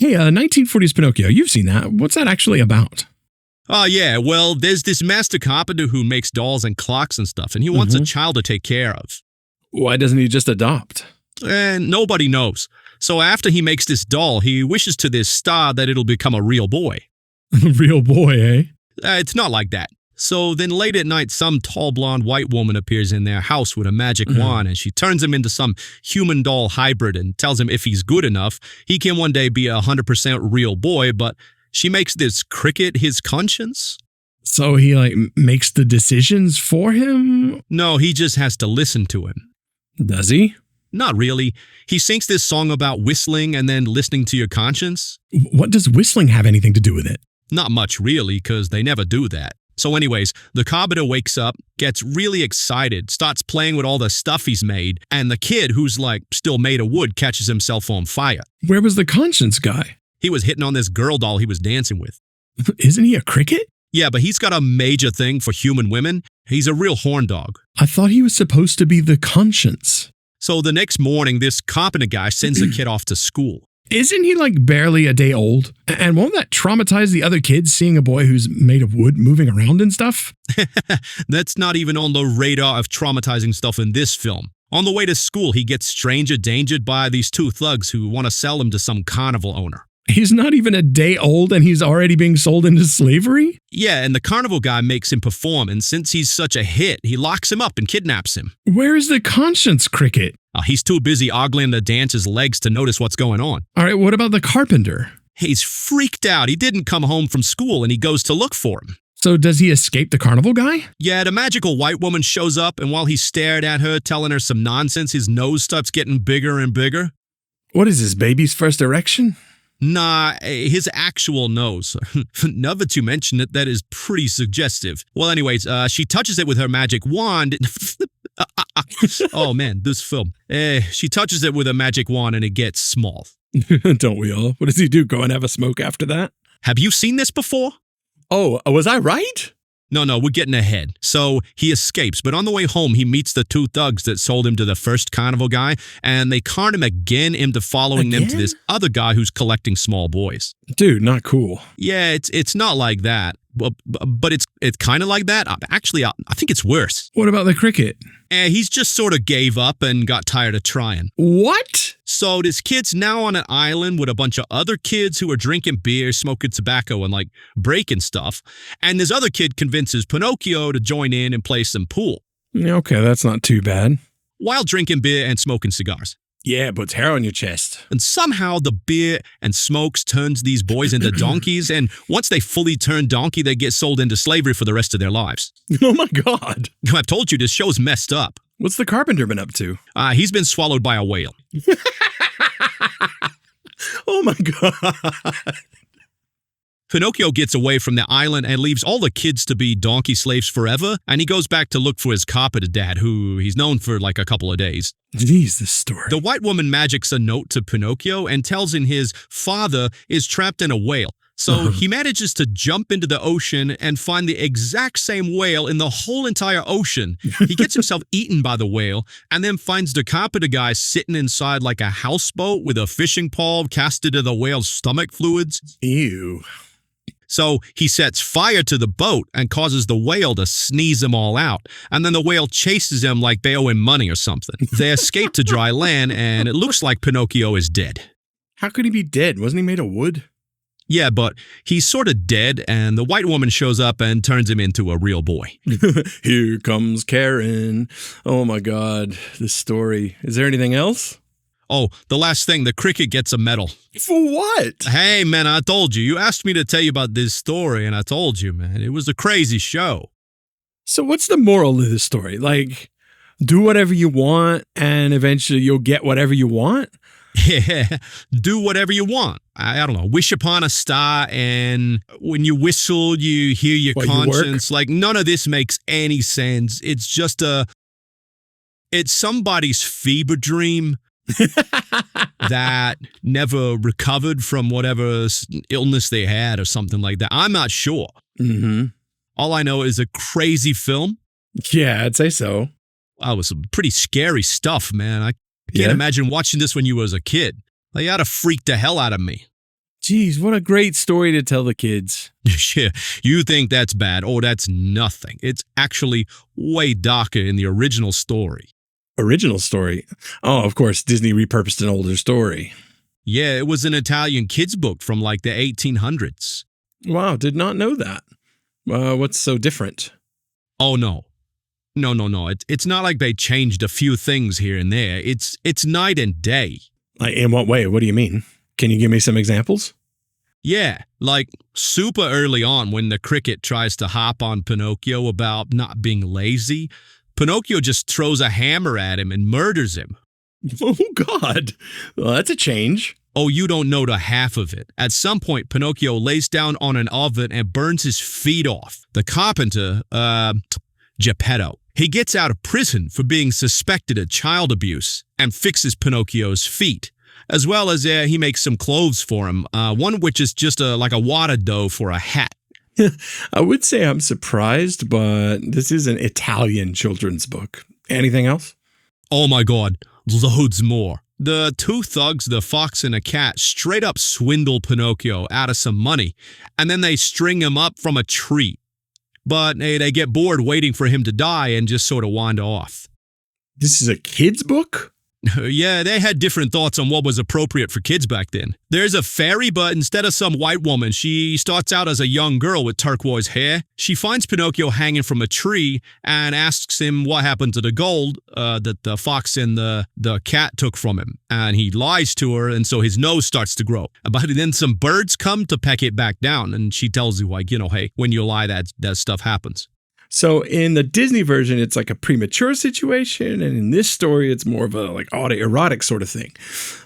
Hey, 1940s Pinocchio, you've seen that. What's that actually about? Oh, yeah. Well, there's this master carpenter who makes dolls and clocks and stuff, and he wants a child to take care of. Why doesn't he just adopt? And nobody knows. So after he makes this doll, he wishes to this star that it'll become a real boy. Real boy, eh? It's not like that. So then late at night, some tall blonde white woman appears in their house with a magic wand, and she turns him into some human doll hybrid and tells him if he's good enough, he can one day be a 100% real boy, but she makes this cricket his conscience. So he, makes the decisions for him? No, he just has to listen to him. Does he? Not really. He sings this song about whistling and then listening to your conscience. What does whistling have anything to do with it? Not much, really, because they never do that. So anyways, the carpenter wakes up, gets really excited, starts playing with all the stuff he's made, and the kid, who's still made of wood, catches himself on fire. Where was the conscience guy? He was hitting on this girl doll he was dancing with. Isn't he a cricket? Yeah, but he's got a major thing for human women. He's a real horn dog. I thought he was supposed to be the conscience. So the next morning, this carpenter guy sends the kid off to school. Isn't he barely a day old? And won't that traumatize the other kids seeing a boy who's made of wood moving around and stuff? That's not even on the radar of traumatizing stuff in this film. On the way to school, he gets strange endangered by these two thugs who want to sell him to some carnival owner. He's not even a day old and he's already being sold into slavery? Yeah, and the carnival guy makes him perform, and since he's such a hit, he locks him up and kidnaps him. Where is the conscience cricket? He's too busy ogling the dancer's legs to notice what's going on. All right, what about the carpenter? He's freaked out. He didn't come home from school, and he goes to look for him. So does he escape the carnival guy? Yeah, the magical white woman shows up, and while he stared at her, telling her some nonsense, his nose starts getting bigger and bigger. What is this, baby's first erection? Nah, his actual nose. Now that you mention it, that is pretty suggestive. Well, anyways, she touches it with her magic wand. Oh, man, this film. She touches it with a magic wand and it gets small. Don't we all? What does he do, go and have a smoke after that? Have you seen this before? Oh, was I right? No, we're getting ahead. So he escapes, but on the way home, he meets the two thugs that sold him to the first carnival guy, and they con him again into following them to this other guy who's collecting small boys. Dude, not cool. Yeah, it's not like that, but it's kind of like that. Actually, I think it's worse. What about the cricket? He's just sort of gave up and got tired of trying. What? So this kid's now on an island with a bunch of other kids who are drinking beer, smoking tobacco, and breaking stuff. And this other kid convinces Pinocchio to join in and play some pool. Okay, that's not too bad. While drinking beer and smoking cigars. Yeah, it puts hair on your chest. And somehow the beer and smokes turns these boys into donkeys, and once they fully turn donkey, they get sold into slavery for the rest of their lives. Oh my God. I've told you, this show's messed up. What's the carpenter been up to? He's been swallowed by a whale. Oh my God. Pinocchio gets away from the island and leaves all the kids to be donkey slaves forever, and he goes back to look for his carpenter dad, who he's known for a couple of days. Jeez, this story. The white woman magics a note to Pinocchio and tells him his father is trapped in a whale. So he manages to jump into the ocean and find the exact same whale in the whole entire ocean. He gets himself eaten by the whale and then finds the carpenter guy sitting inside a houseboat with a fishing pole casted to the whale's stomach fluids. Ew. So he sets fire to the boat and causes the whale to sneeze them all out. And then the whale chases him like they owe him money or something. They escape to dry land, and it looks like Pinocchio is dead. How could he be dead? Wasn't he made of wood? Yeah, but he's sort of dead, and the white woman shows up and turns him into a real boy. Here comes Karen. Oh my God, this story. Is there anything else? Oh, the last thing, the cricket gets a medal. For what? Hey, man, I told you. You asked me to tell you about this story, and I told you, man. It was a crazy show. So what's the moral of this story? Do whatever you want, and eventually you'll get whatever you want? Yeah, do whatever you want. I don't know, wish upon a star, and when you whistle, you hear your conscience. None of this makes any sense. It's just it's somebody's fever dream that never recovered from whatever illness they had or something like that. I'm not sure. Mm-hmm. All I know is a crazy film. Yeah, I'd say so. It was some pretty scary stuff, man. I can't imagine watching this when you was a kid. They ought to freak the hell out of me. Geez, what a great story to tell the kids. Yeah, you think that's bad? Oh, that's nothing. It's actually way darker in the original story. Original story? Oh, of course, Disney repurposed an older story. Yeah, it was an Italian kids book from like the 1800s. Wow, did not know that. What's so different? Oh, no. No. It's not like they changed a few things here and there. It's night and day. Like, in what way? What do you mean? Can you give me some examples? Yeah, like super early on when the cricket tries to hop on Pinocchio about not being lazy, Pinocchio just throws a hammer at him and murders him. Oh, God. Well, that's a change. Oh, you don't know the half of it. At some point, Pinocchio lays down on an oven and burns his feet off. The carpenter, Geppetto, he gets out of prison for being suspected of child abuse and fixes Pinocchio's feet. As well as he makes some clothes for him, one which is just like a water dough for a hat. I would say I'm surprised, but this is an Italian children's book. Anything else? Oh my God, loads more. The two thugs, the fox and a cat, straight up swindle Pinocchio out of some money, and then they string him up from a tree. But they get bored waiting for him to die and just sort of wander off. This is a kid's book? Yeah, they had different thoughts on what was appropriate for kids back then. There's a fairy, but instead of some white woman, she starts out as a young girl with turquoise hair. She finds Pinocchio hanging from a tree and asks him what happened to the gold that the fox and the cat took from him. And he lies to her, and so his nose starts to grow. But then some birds come to peck it back down, and she tells you, like, hey, when you lie, that stuff happens. So in the Disney version, it's like a premature situation, and in this story, it's more of a like autoerotic sort of thing.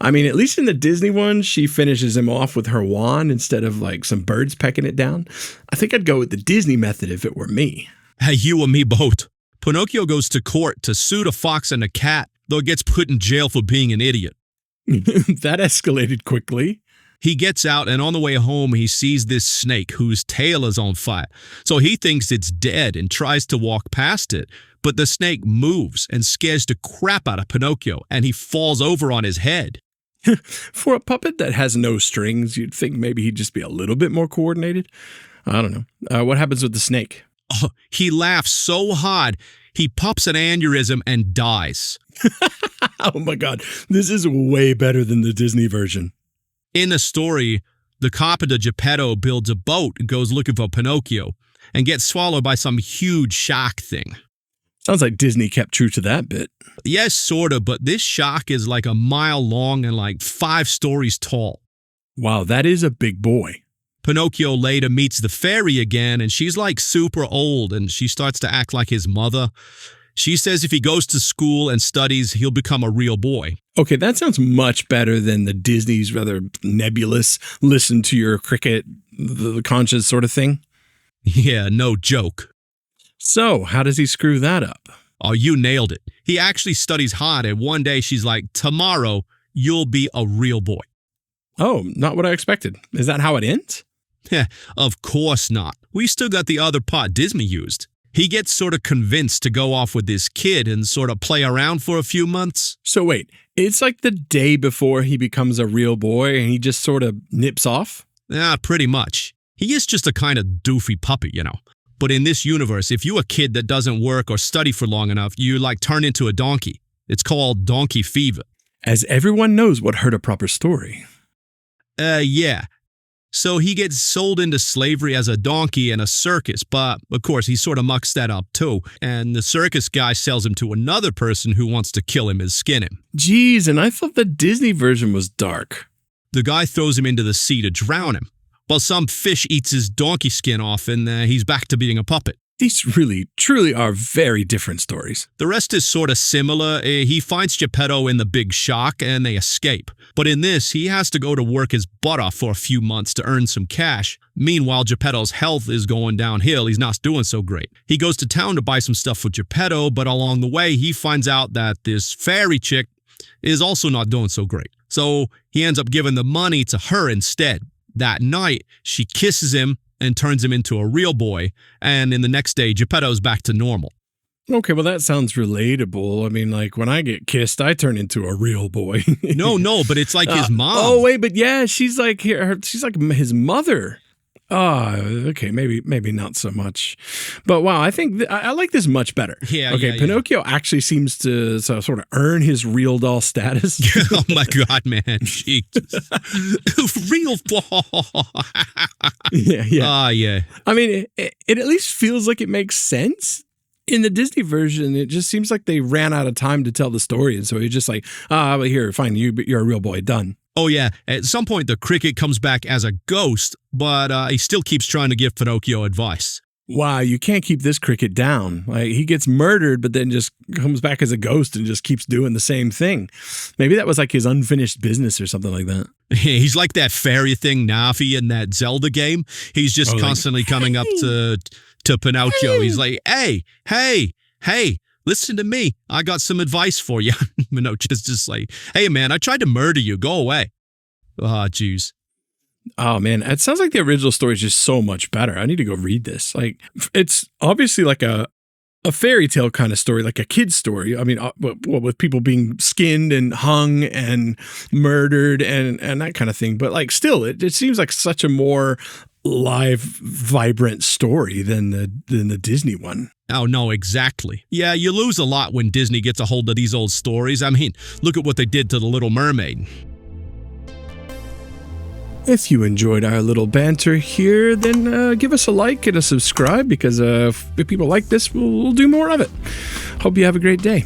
I mean, at least in the Disney one, she finishes him off with her wand instead of like some birds pecking it down. I think I'd go with the Disney method if it were me. Hey, you and me both. Pinocchio goes to court to sue the fox and the cat, though gets put in jail for being an idiot. That escalated quickly. He gets out, and on the way home, he sees this snake whose tail is on fire. So he thinks it's dead and tries to walk past it. But the snake moves and scares the crap out of Pinocchio, and he falls over on his head. For a puppet that has no strings, you'd think maybe he'd just be a little bit more coordinated. I don't know. What happens with the snake? Oh, he laughs so hard, he pops an aneurysm and dies. Oh my God. This is way better than the Disney version. In the story, the carpenter Geppetto builds a boat and goes looking for Pinocchio and gets swallowed by some huge shark thing. Sounds like Disney kept true to that bit. Yes, sort of, but this shark is like a mile long and like 5 stories tall. Wow, that is a big boy. Pinocchio later meets the fairy again, and she's like super old, and she starts to act like his mother. She says if he goes to school and studies, he'll become a real boy. Okay, that sounds much better than the Disney's rather nebulous, listen to your cricket, the conscience sort of thing. Yeah, no joke. So, how does he screw that up? Oh, you nailed it. He actually studies hard, and one day she's like, tomorrow, you'll be a real boy. Oh, not what I expected. Is that how it ends? Of course not. We still got the other part Disney used. He gets sort of convinced to go off with this kid and sort of play around for a few months. So wait, it's like the day before he becomes a real boy and he just sort of nips off? Yeah, pretty much. He is just a kind of doofy puppy, But in this universe, if you're a kid that doesn't work or study for long enough, you like turn into a donkey. It's called donkey fever. As everyone knows what hurt a proper story. Yeah. So he gets sold into slavery as a donkey in a circus, but of course he sort of mucks that up too. And the circus guy sells him to another person who wants to kill him and skin him. Jeez, and I thought the Disney version was dark. The guy throws him into the sea to drown him. Well, some fish eats his donkey skin off and he's back to being a puppet. These really, truly are very different stories. The rest is sort of similar. He finds Geppetto in the big shark and they escape. But in this, he has to go to work his butt off for a few months to earn some cash. Meanwhile, Geppetto's health is going downhill. He's not doing so great. He goes to town to buy some stuff for Geppetto, but along the way, he finds out that this fairy chick is also not doing so great. So he ends up giving the money to her instead. That night, she kisses him and turns him into a real boy, and in the next day, Geppetto's back to normal. Okay, well, that sounds relatable. I mean, like, when I get kissed, I turn into a real boy. No, but it's like his mom. Oh, wait, but yeah, she's like she's like his mother. Oh, okay, maybe not so much. But wow, I think I like this much better. Yeah, okay, yeah, Pinocchio actually seems to sort of earn his real doll status. Oh my God, man. Jeez. Real boy. Yeah. Ah, yeah. I mean, it at least feels like it makes sense. In the Disney version, it just seems like they ran out of time to tell the story. And so you're just like, but here, fine, you're a real boy, done. Oh, yeah. At some point, the cricket comes back as a ghost, but he still keeps trying to give Pinocchio advice. Wow, you can't keep this cricket down. Like, he gets murdered, but then just comes back as a ghost and just keeps doing the same thing. Maybe that was like his unfinished business or something like that. He's like that fairy thing, Navi, in that Zelda game. He's just constantly coming up to Pinocchio. He's like, hey, listen to me. I got some advice for you. Pinocchio's just like, hey, man, I tried to murder you. Go away. Ah, jeez. Oh, man, it sounds like the original story is just so much better. I need to go read this. Like, it's obviously like a fairy tale kind of story, like a kid's story. I mean, with people being skinned and hung and murdered and that kind of thing. But like, still, it seems like such a more live, vibrant story than the Disney one. Oh, no, exactly. Yeah, you lose a lot when Disney gets a hold of these old stories. I mean, look at what they did to The Little Mermaid. If you enjoyed our little banter here, then give us a like and a subscribe, because if people like this, we'll do more of it. Hope you have a great day.